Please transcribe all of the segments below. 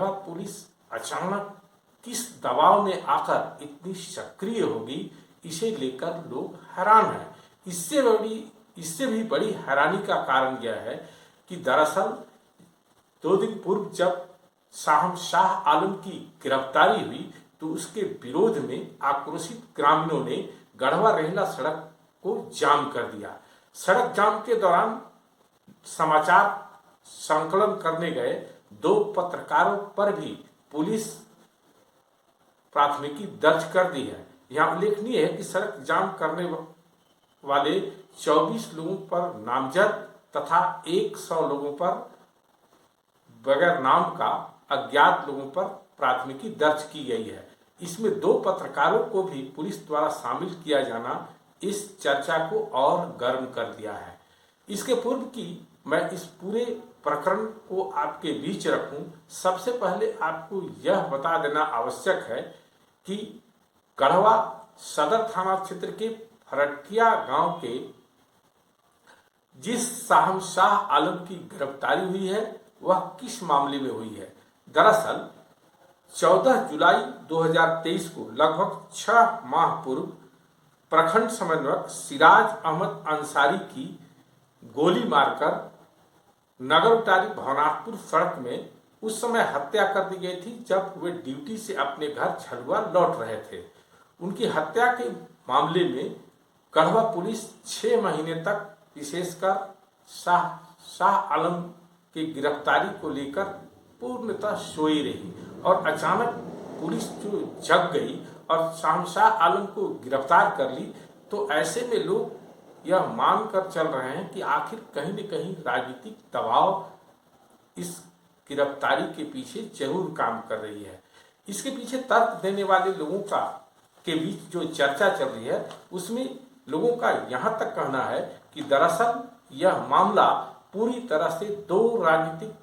Garhwa police अचानक किस दबाव में आकर इतनी सक्रिय होगी, इसे लेकर लोग हैरान हैं। इससे भी बड़ी हैरानी का कारण यह है कि दरअसल 2 दिन पूर्व जब साहम शाह आलम की गिरफ्तारी हुई तो उसके विरोध में आक्रोशित ग्रामीणों ने गढ़वा रेहला सड़क को जाम कर दिया। सड़क जाम के दौरान समाचार संकलन करने गए 2 पत्रकारों पर भी पुलिस प्राथमिकी दर्ज कर दी है। यहाँ उल्लेखनीय है कि सड़क जाम करने वाले 24 लोगों पर नामजद तथा 100 लोगों पर बगैर नाम का अज्ञात लोगों पर प्राथमिकी दर्ज की गई है। इसमें 2 पत्रकारों को भी पुलिस द्वारा शामिल किया जाना इस चर्चा को और गर्म कर दिया है। इसके पूर्व कि मैं इस पूरे प्रकरण को आपके बीच रखूं, सबसे पहले आपको यह बता देना आवश्यक है कि गढ़वा सदर थाना क्षेत्र के फरटिया गांव के जिस साहम शाह आलम की गिरफ्तारी हुई है वह किस मामले में हुई है। दरअसल 14 जुलाई 2023 को लगभग 6 माह पूर्व प्रखंड समन्वयक सिराज अहमद अंसारी की गोली मारकर नगर उटारी भवनाथपुर सड़क में उस समय हत्या कर दी गई थी जब वे ड्यूटी से अपने घर झलुआ लौट रहे थे। उनकी हत्या के मामले में गढ़वा पुलिस 6 महीने तक विशेषकर शाह आलम की गिरफ्तारी को लेकर पूर्णतः सोई रही और अचानक पुलिस जो जग गई और शाह आलम को गिरफ्तार कर ली, तो ऐसे में लोग यह मानकर चल रहे हैं कि आखिर कहीं न कहीं राजनीतिक दबाव इस गिरफ्तारी के पीछे जरूर काम कर रही है। इसके पीछे तर्क देने वाले लोगों के बीच जो चर्चा चल रही है उसमें लोगों का यहाँ तक कहना है कि दरअसल यह मामला पूरी तरह से 2 राजनीतिक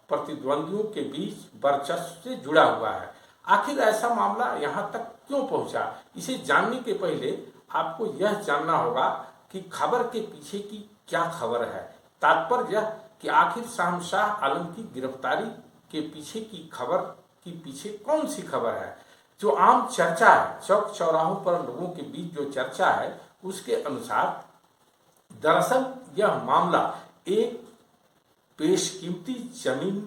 प्रतिद्वंदियों के बीच वर्चस्व से जुड़ा हुआ है। आखिर ऐसा मामला यहाँ तक क्यों पहुंचा, इसे जानने के पहले आपको यह जानना होगा कि खबर के पीछे की क्या खबर है। तात्पर्य यह कि आखिर शाह शाह आलम की गिरफ्तारी के पीछे की खबर की पीछे कौन सी खबर है। जो आम चर्चा है, चौक चौराहों पर लोगों के बीच जो चर्चा है उसके अनुसार दरअसल यह मामला एक बेशकीमती जमीन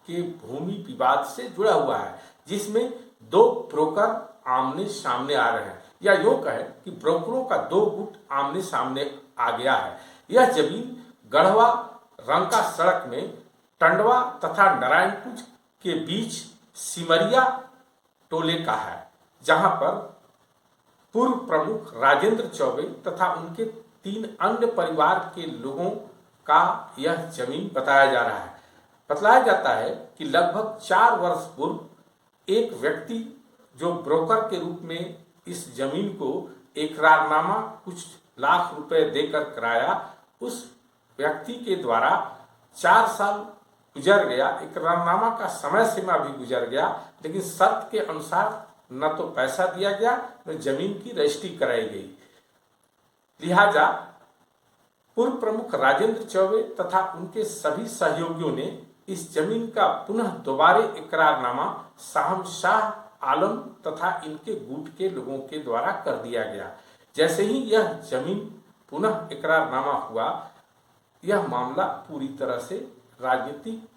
के भूमि विवाद से जुड़ा हुआ है जिसमें 2 ब्रोकर आमने सामने आ रहे हैं, या यूं कहें कि ब्रोकरों का 2 गुट आमने सामने आ गया है। यह जमीन गढ़वा रंका सड़क में टंडवा तथा नारायणपुर के बीच सिमरिया टोले का है, जहां पर पूर्व प्रमुख राजेंद्र चौबे तथा उनके 3 अन्य परिवार के लोगों का यह जमीन बताया जा रहा है। बतलाया जाता है कि लगभग 4 वर्ष पूर्व एक व्यक्ति जो ब्रोकर के रूप में इस जमीन को इकरारनामा कुछ लाख रुपए देकर कराया, उस व्यक्ति के द्वारा 4 साल गुजर गया, इकरारनामा का समय सीमा भी गुजर गया, लेकिन शर्त के अनुसार न तो पैसा दिया गया न जमीन की रजिस्ट्री कराई गई। लिहाजा पूर्व प्रमुख राजेंद्र चौबे तथा उनके सभी सहयोगियों ने इस जमीन का पुनः दोबारे इकरारनामा साहम शाह आलम तथा इनके गुट के लोगों के द्वारा कर दिया गया। जैसे ही यह जमीन पुनः इकरारनामा हुआ, यह मामला पूरी तरह से राजनीतिक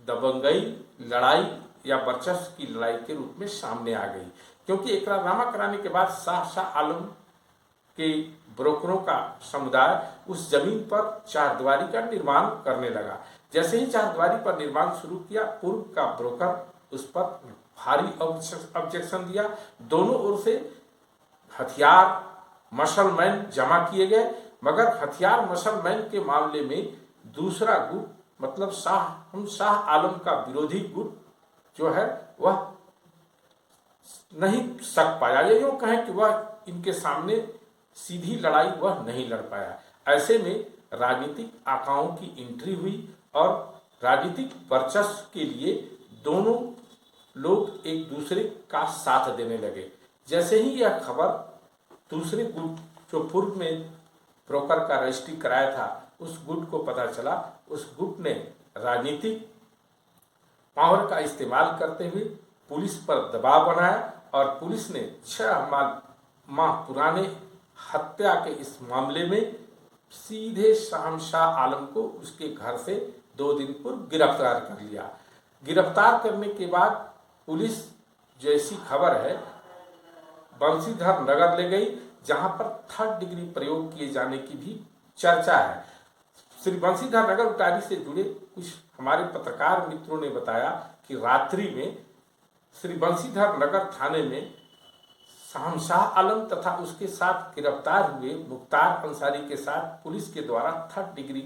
दबंगई, लड़ाई या वर्चस्व की लड़ाई के रूप में सामने आ गई, क्योंकि इकरारनामा कराने के बाद शाह आलम के ब्रोकरों का समुदाय उस जमीन पर चारदीवारी का निर्माण करने लगा। जैसे ही चारदीवारी पर निर्माण शुरू किया, पूर्व का ब्रोकर उस पर भारी ऑब्जेक्शन दिया। दोनों ओर से हथियार मसलमैन जमा किए गए, मगर हथियार मसलमैन के मामले में दूसरा गुट मतलब शाह आलम का विरोधी गुट जो है वह नहीं सक पाया, या यूं कहें कि वह इनके सामने सीधी लड़ाई वह नहीं लड़ पाया। ऐसे में राजनीतिक आकाओं की एंट्री हुई और राजनीतिक वर्चस्व के लिए दोनों लोग एक दूसरे का साथ देने लगे। जैसे ही यह खबर दूसरे गुट जो पूर्व में ब्रोकर का रजिस्ट्री कराया था उस गुट को पता चला, उस गुट ने राजनीतिक पावर का इस्तेमाल करते हुए पुलिस पर दबाव बनाया और पुलिस ने 6 माह पुराने हत्या के इस मामले में सीधे शाहमशाह आलम को उसके घर से 2 दिन पूर्व गिरफ्तार कर लिया। गिरफ्तार करने के बाद पुलिस, जैसी खबर है, बंशीधर नगर ले गई, जहां पर 3rd डिग्री प्रयोग किए जाने की भी चर्चा है। श्री बंशीधर नगर उटारी से जुड़े कुछ हमारे पत्रकार मित्रों ने बताया कि रात्रि में श्री बंशीधर नगर थाने में शाहमशाह आलम तथा उसके साथ गिरफ्तार हुए मुख्तार अंसारी के साथ पुलिस के द्वारा 3rd डिग्री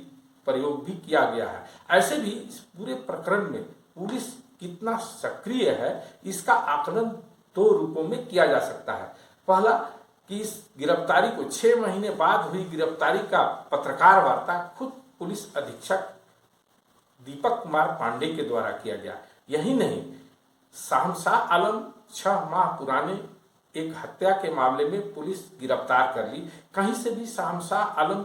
प्रयोग भी किया गया है। ऐसे भी इस पूरे प्रकरण में पुलिस कितना सक्रिय है, इसका आकलन 2 रूपों में किया जा सकता है। पहला कि इस गिरफ्तारी को 6 महीने बाद हुई गिरफ्तारी का पत्रकार वार्ता खुद पुलिस अधीक्षक दीपक कुमार पांडे के द्वारा किया गया। यही नहीं, शाहमशाह आलम 6 माह पुराने एक हत्या के मामले में पुलिस गिरफ्तार कर ली। कहीं से भी शाहमशाह आलम